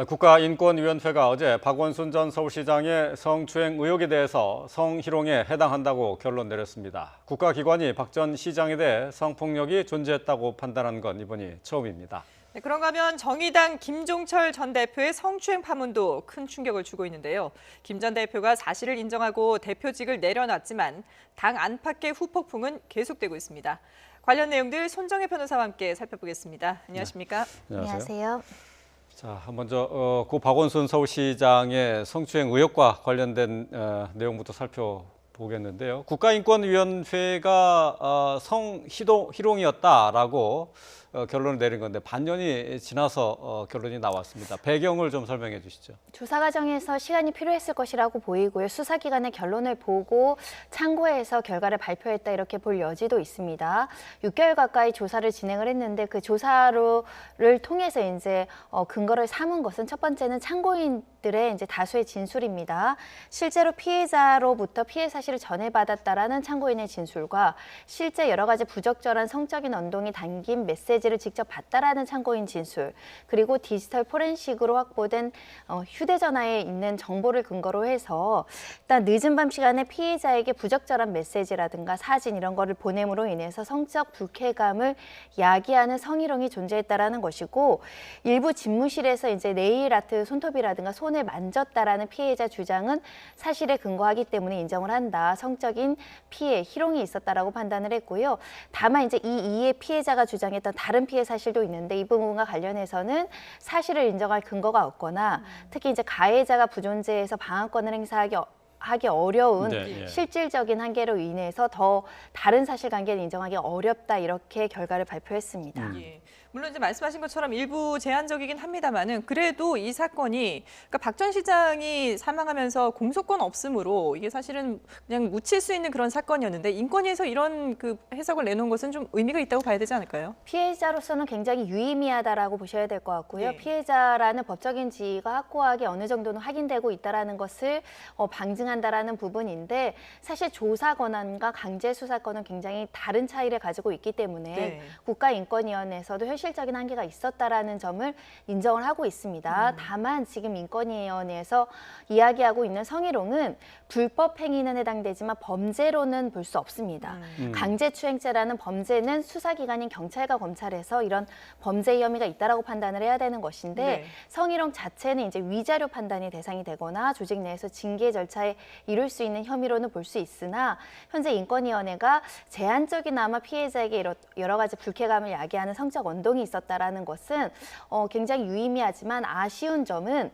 국가인권위원회가 어제 박원순 전 서울시장의 성추행 의혹에 대해서 성희롱에 해당한다고 결론 내렸습니다. 국가기관이 박 전 시장에 대해 성폭력이 존재했다고 판단한 건 이번이 처음입니다. 네, 그런가 하면 정의당 김종철 전 대표의 성추행 파문도 큰 충격을 주고 있는데요. 김 전 대표가 사실을 인정하고 대표직을 내려놨지만 당 안팎의 후폭풍은 계속되고 있습니다. 관련 내용들 손정혜 변호사와 함께 살펴보겠습니다. 안녕하십니까? 네, 안녕하세요. 자, 먼저 고 박원순 서울시장의 성추행 의혹과 관련된 내용부터 살펴보겠는데요. 국가인권위원회가 성희롱이었다라고 결론을 내린 건데 반년이 지나서 결론이 나왔습니다. 배경을 좀 설명해 주시죠. 조사 과정에서 시간이 필요했을 것이라고 보이고요. 수사기관의 결론을 보고 참고해서 결과를 발표했다 이렇게 볼 여지도 있습니다. 6개월 가까이 조사를 진행을 했는데 그 조사를 통해서 이제 근거를 삼은 것은 첫 번째는 참고인들의 이제 다수의 진술입니다. 실제로 피해자로부터 피해 사실을 전해받았다라는 참고인의 진술과 실제 여러 가지 부적절한 성적인 언동이 담긴 메시지를 직접 봤다라는 참고인 진술, 그리고 디지털 포렌식으로 확보된 휴대전화에 있는 정보를 근거로 해서 일단 늦은 밤 시간에 피해자에게 부적절한 메시지라든가 사진 이런 거를 보냄으로 인해서 성적 불쾌감을 야기하는 성희롱이 존재했다라는 것이고, 일부 집무실에서 이제 네일 아트 손톱이라든가 손을 만졌다라는 피해자 주장은 사실에 근거하기 때문에 인정을 한다. 성적인 피해, 희롱이 있었다라고 판단을 했고요. 다만 이제 이 이에 피해자가 주장했던 다른 피해 사실도 있는데 이 부분과 관련해서는 사실을 인정할 근거가 없거나 특히 이제 가해자가 부존재해서 방어권을 하기 어려운 실질적인 한계로 인해서 더 다른 사실관계를 인정하기 어렵다 이렇게 결과를 발표했습니다. 예. 물론 이제 말씀하신 것처럼 일부 제한적이긴 합니다만은 그래도 이 사건이 그러니까 박 전 시장이 사망하면서 공소권 없음으로 이게 사실은 그냥 묻힐 수 있는 그런 사건이었는데 인권위에서 이런 그 해석을 내놓은 것은 좀 의미가 있다고 봐야 되지 않을까요? 피해자로서는 굉장히 유의미하다라고 보셔야 될 것 같고요. 네. 피해자라는 법적인 지위가 확고하게 어느 정도는 확인되고 있다라는 것을 방증한다라는 부분인데 사실 조사 권한과 강제 수사권은 굉장히 다른 차이를 가지고 있기 때문에 네. 국가인권위원회에서도 현실적인 한계가 있었다라는 점을 인정을 하고 있습니다. 다만 지금 인권위원회에서 이야기하고 있는 성희롱은 불법 행위는 해당되지만 범죄로는 볼 수 없습니다. 강제추행죄라는 범죄는 수사기관인 경찰과 검찰에서 이런 범죄 혐의가 있다라고 판단을 해야 되는 것인데 네. 성희롱 자체는 이제 위자료 판단이 대상이 되거나 조직 내에서 징계 절차에 이룰 수 있는 혐의로는 볼 수 있으나 현재 인권위원회가 제한적이나마 피해자에게 여러 가지 불쾌감을 야기하는 성적 언동이 있었다라는 것은 굉장히 유의미하지만 아쉬운 점은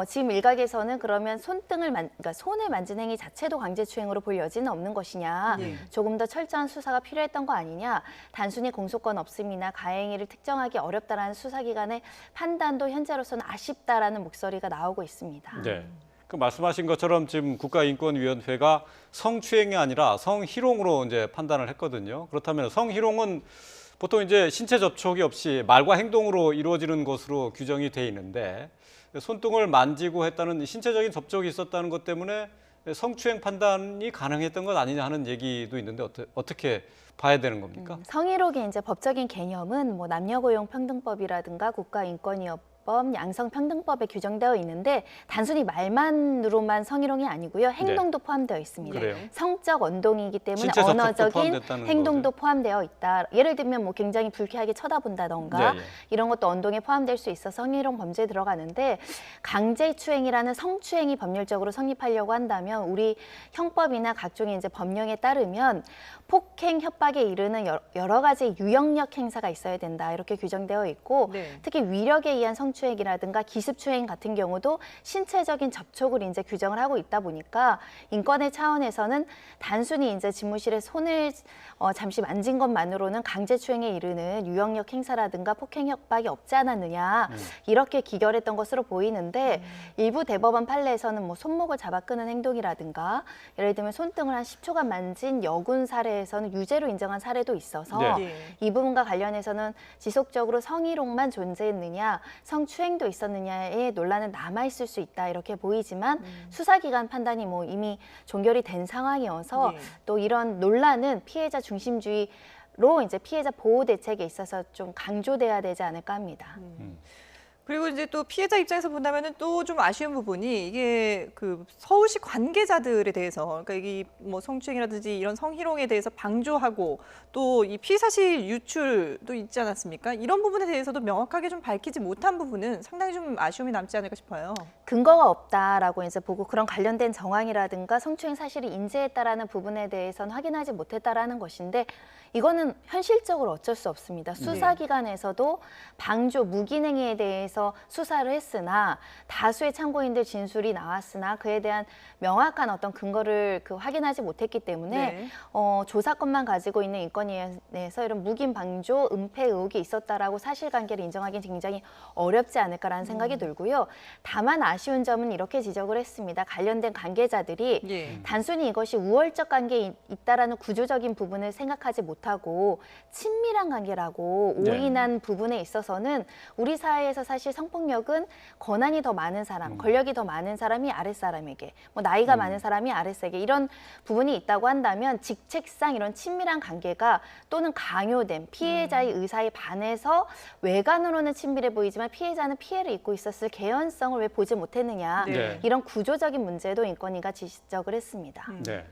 지금 일각에서는 그러면 그러니까 손을 만진 행위 자체도 강제추행으로 볼 여지는 없는 것이냐, 조금 더 철저한 수사가 필요했던 거 아니냐, 단순히 공소권 없음이나 가해행위를 특정하기 어렵다라는 수사기관의 판단도 현재로서는 아쉽다라는 목소리가 나오고 있습니다. 네. 그 말씀하신 것처럼 지금 국가인권위원회가 성추행이 아니라 성희롱으로 이제 판단을 했거든요. 그렇다면 성희롱은 보통 이제 신체 접촉이 없이 말과 행동으로 이루어지는 것으로 규정이 돼 있는데 손등을 만지고 했다는 신체적인 접촉이 있었다는 것 때문에 성추행 판단이 가능했던 것 아니냐 하는 얘기도 있는데 어떻게 봐야 되는 겁니까? 성희롱의 이제 법적인 개념은 뭐 남녀고용평등법이라든가 국가인권위법 양성평등법에 규정되어 있는데 단순히 말만으로만 성희롱이 아니고요. 행동도 포함되어 있습니다. 그래요? 성적 언동이기 때문에 신체 접촉도 언어적인 포함됐다는 행동도 거죠? 포함되어 있다. 예를 들면 뭐 굉장히 불쾌하게 쳐다본다던가 이런 것도 언동에 포함될 수 있어 성희롱 범죄에 들어가는데 강제추행이라는 성추행이 법률적으로 성립하려고 한다면 우리 형법이나 각종의 이제 법령에 따르면 폭행, 협박에 이르는 여러 가지 유형력 행사가 있어야 된다. 이렇게 규정되어 있고 특히 위력에 의한 성추행이라든가 기습추행 같은 경우도 신체적인 접촉을 이제 규정을 하고 있다 보니까 인권의 차원에서는 단순히 이제 집무실에 손을 잠시 만진 것만으로는 강제추행에 이르는 유형력 행사라든가 폭행, 협박이 없지 않았느냐 이렇게 기결했던 것으로 보이는데 일부 대법원 판례에서는 뭐 손목을 잡아 끄는 행동이라든가 예를 들면 손등을 한 10초간 만진 여군 사례에서는 유죄로 인정한 사례도 있어서 이 부분과 관련해서는 지속적으로 성희롱만 존재했느냐 성추행도 있었느냐의 논란은 남아있을 수 있다 이렇게 보이지만 수사기관 판단이 뭐 이미 종결이 된 상황이어서 또 이런 논란은 피해자 중심주의로 이제 피해자 보호 대책에 있어서 좀 강조돼야 되지 않을까 합니다. 그리고 이제 또 피해자 입장에서 본다면은 또 좀 아쉬운 부분이 이게 그 서울시 관계자들에 대해서 그러니까 이게 뭐 성추행이라든지 이런 성희롱에 대해서 방조하고 또 이 피의 사실 유출도 있지 않았습니까? 이런 부분에 대해서도 명확하게 좀 밝히지 못한 부분은 상당히 좀 아쉬움이 남지 않을까 싶어요. 근거가 없다라고 이제 보고 그런 관련된 정황이라든가 성추행 사실이 인지했다라는 부분에 대해서는 확인하지 못했다라는 것인데 이거는 현실적으로 어쩔 수 없습니다. 수사기관에서도 방조, 무기행위에 대해서 수사를 했으나 다수의 참고인들 진술이 나왔으나 그에 대한 명확한 어떤 근거를 확인하지 못했기 때문에 네. 조사권만 가지고 있는 인권위원회에서 이런 묵인 방조, 은폐 의혹이 있었다라고 사실관계를 인정하기는 굉장히 어렵지 않을까라는 생각이 들고요. 다만 아쉬운 점은 이렇게 지적을 했습니다. 관련된 관계자들이 예. 단순히 이것이 우월적 관계에 있다라는 구조적인 부분을 생각하지 못하고 친밀한 관계라고 네. 오인한 부분에 있어서는 우리 사회에서 사실 성폭력은 권한이 더 많은 사람, 권력이 더 많은 사람이 아랫사람에게, 뭐 나이가 많은 사람이 아랫사람에게 이런 부분이 있다고 한다면 직책상 이런 친밀한 관계가 또는 강요된 피해자의 의사에 반해서 외관으로는 친밀해 보이지만 피해자는 피해를 입고 있었을 개연성을 왜 보지 못했느냐 네. 이런 구조적인 문제도 인권위가 지적을 했습니다. 네.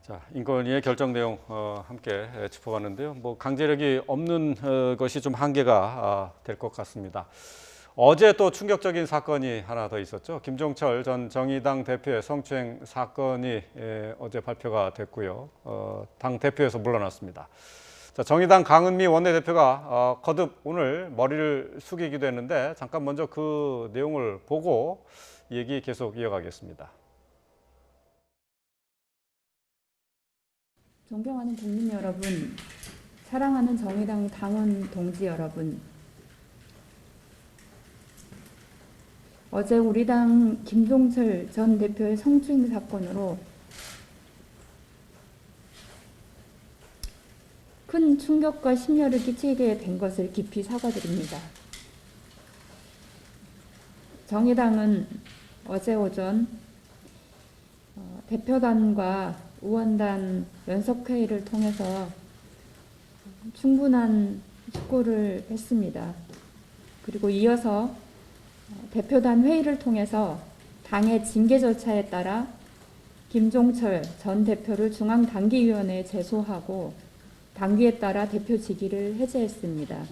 자, 인권위의 결정 내용 함께 짚어봤는데요. 뭐 강제력이 없는 것이 좀 한계가 될 것 같습니다. 어제 또 충격적인 사건이 하나 더 있었죠. 김종철 전 정의당 대표의 성추행 사건이 어제 발표가 됐고요. 당 대표에서 물러났습니다. 자, 정의당 강은미 원내대표가 거듭 오늘 머리를 숙이기도 했는데 잠깐 먼저 그 내용을 보고 얘기 계속 이어가겠습니다. 존경하는 국민 여러분, 사랑하는 정의당 당원 동지 여러분, 어제 우리 당 김종철 전 대표의 성추행 사건으로 큰 충격과 심려를 끼치게 된 것을 깊이 사과드립니다. 정의당은 어제 오전 대표단과 의원단 연석회의를 통해서 충분한 숙고를 했습니다. 그리고 이어서 대표단 회의를 통해서 당의 징계 절차에 따라 김종철 전 대표를 중앙당기위원회에 제소하고 당규에 따라 대표 직위를 해제했습니다.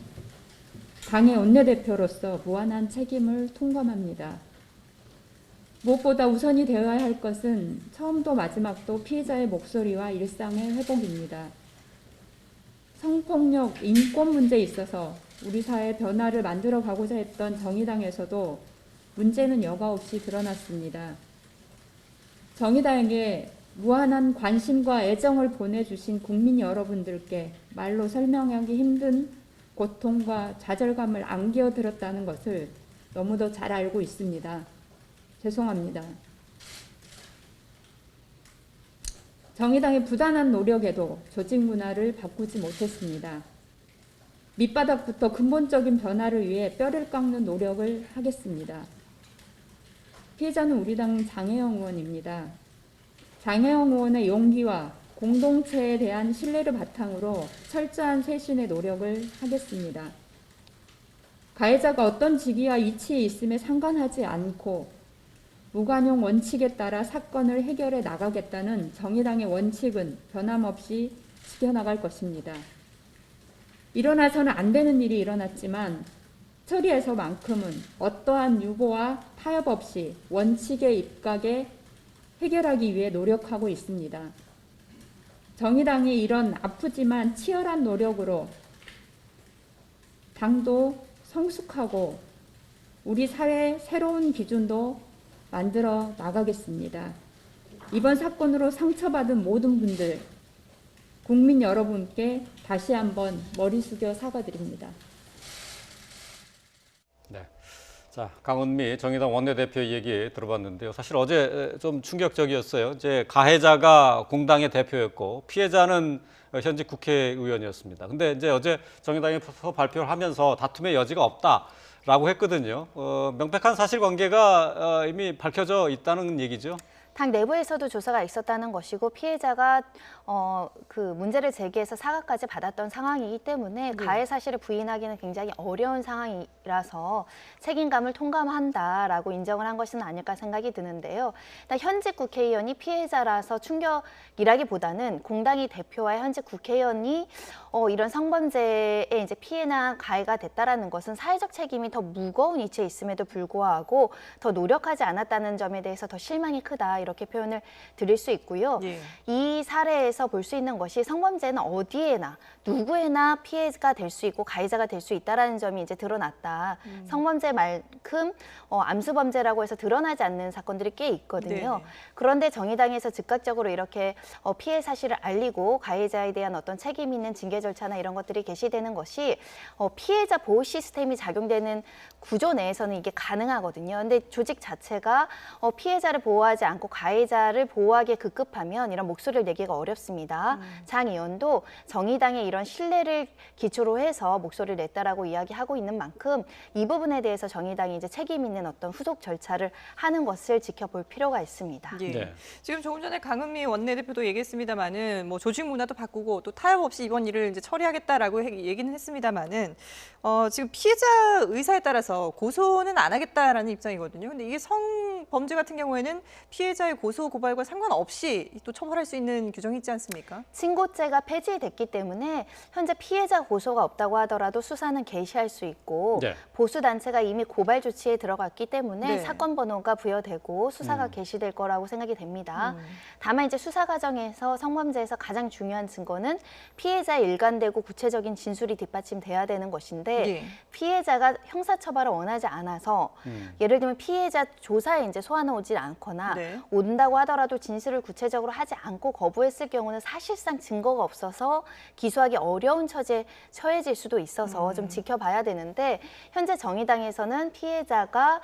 당의 원내대표로서 무한한 책임을 통감합니다. 무엇보다 우선이 되어야 할 것은 처음도 마지막도 피해자의 목소리와 일상의 회복입니다. 성폭력, 인권 문제에 있어서 우리 사회 변화를 만들어 가고자 했던 정의당에서도 문제는 여과 없이 드러났습니다. 정의당에게 무한한 관심과 애정을 보내주신 국민 여러분들께 말로 설명하기 힘든 고통과 좌절감을 안겨드렸다는 것을 너무도 잘 알고 있습니다. 죄송합니다. 정의당의 부단한 노력에도 조직 문화를 바꾸지 못했습니다. 밑바닥부터 근본적인 변화를 위해 뼈를 깎는 노력을 하겠습니다. 피해자는 우리 당 장혜영 의원입니다. 장혜영 의원의 용기와 공동체에 대한 신뢰를 바탕으로 철저한 쇄신의 노력을 하겠습니다. 가해자가 어떤 직위와 위치에 있음에 상관하지 않고 무관용 원칙에 따라 사건을 해결해 나가겠다는 정의당의 원칙은 변함없이 지켜나갈 것입니다. 일어나서는 안 되는 일이 일어났지만 처리에서만큼은 어떠한 유보와 타협 없이 원칙에 입각해 해결하기 위해 노력하고 있습니다. 정의당이 이런 아프지만 치열한 노력으로 당도 성숙하고 우리 사회의 새로운 기준도 만들어 나가겠습니다. 이번 사건으로 상처받은 모든 분들, 국민 여러분께 다시 한번 머리 숙여 사과드립니다. 네. 자, 강은미 정의당 원내대표 얘기 들어봤는데요. 사실 어제 좀 충격적이었어요. 이제 가해자가 공당의 대표였고 피해자는 현직 국회의원이었습니다. 근데 이제 어제 정의당에서 발표를 하면서 다툼의 여지가 없다라고 했거든요. 명백한 사실관계가 이미 밝혀져 있다는 얘기죠. 당 내부에서도 조사가 있었다는 것이고 피해자가 그 문제를 제기해서 사과까지 받았던 상황이기 때문에 가해 사실을 부인하기는 굉장히 어려운 상황이라서 책임감을 통감한다라고 인정을 한 것은 아닐까 생각이 드는데요. 일단 현직 국회의원이 피해자라서 충격이라기보다는 공당의 대표와 현직 국회의원이 이런 성범죄에 이제 피해나 가해가 됐다라는 것은 사회적 책임이 더 무거운 위치에 있음에도 불구하고 더 노력하지 않았다는 점에 대해서 더 실망이 크다 이렇게 표현을 드릴 수 있고요. 예. 이 사례에서 볼 수 있는 것이 성범죄는 어디에나 누구에나 피해가 될 수 있고 가해자가 될 수 있다라는 점이 이제 드러났다. 성범죄만큼 암수범죄라고 해서 드러나지 않는 사건들이 꽤 있거든요. 네네. 그런데 정의당에서 즉각적으로 이렇게 피해 사실을 알리고 가해자에 대한 어떤 책임 있는 징계 절차나 이런 것들이 개시되는 것이 피해자 보호 시스템이 작용되는 구조 내에서는 이게 가능하거든요. 근데 조직 자체가 피해자를 보호하지 않고 가해자를 보호하기에 급급하면 이런 목소리를 내기가 어렵습니다. 장 의원도 정의당의 이런 신뢰를 기초로 해서 목소리를 냈다라고 이야기하고 있는 만큼 이 부분에 대해서 정의당이 이제 책임 있는 어떤 후속 절차를 하는 것을 지켜볼 필요가 있습니다. 예. 네. 지금 조금 전에 강은미 원내대표도 얘기했습니다만은 뭐 조직 문화도 바꾸고 또 타협 없이 이번 일을 이제 처리하겠다라고 얘기는 했습니다만은 지금 피해자 의사에 따라서 고소는 안 하겠다라는 입장이거든요. 근데 이게 성범죄 같은 경우에는 피해자의 고소 고발과 상관없이 또 처벌할 수 있는 규정이 있지 않습니까? 친고죄가 폐지됐기 때문에 현재 피해자 고소가 없다고 하더라도 수사는 개시할 수 있고 네. 보수단체가 이미 고발 조치에 들어갔기 때문에 네. 사건 번호가 부여되고 수사가 개시될 거라고 생각이 됩니다. 다만 이제 수사 과정에서 성범죄에서 가장 중요한 증거는 피해자의 일관되고 구체적인 진술이 뒷받침돼야 되는 것인데 예. 피해자가 형사처벌을 원하지 않아서 예를 들면 피해자 조사에 이제 소환을 오질 않거나 네. 온다고 하더라도 진술을 구체적으로 하지 않고 거부했을 경우는 사실상 증거가 없어서 기소하기 어려운 처지에 처해질 수도 있어서 좀 지켜봐야 되는데 현재 정의당에서는 피해자가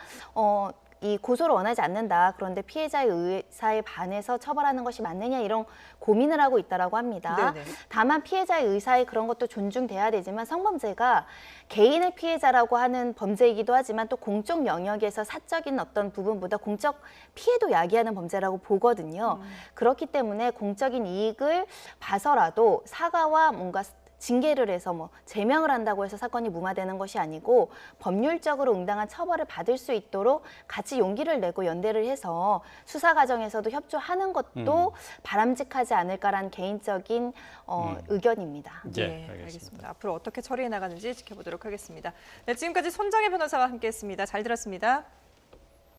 이 고소를 원하지 않는다. 그런데 피해자의 의사에 반해서 처벌하는 것이 맞느냐 이런 고민을 하고 있다라고 합니다. 네네. 다만 피해자의 의사에 그런 것도 존중돼야 되지만 성범죄가 개인의 피해자라고 하는 범죄이기도 하지만 또 공적 영역에서 사적인 어떤 부분보다 공적 피해도 야기하는 범죄라고 보거든요. 그렇기 때문에 공적인 이익을 봐서라도 사과와 뭔가 징계를 해서 뭐 제명을 한다고 해서 사건이 무마되는 것이 아니고 법률적으로 응당한 처벌을 받을 수 있도록 같이 용기를 내고 연대를 해서 수사 과정에서도 협조하는 것도 바람직하지 않을까라는 개인적인 의견입니다. 예, 네, 알겠습니다. 앞으로 어떻게 처리해 나가는지 지켜보도록 하겠습니다. 네, 지금까지 손정혜 변호사와 함께했습니다. 잘 들었습니다.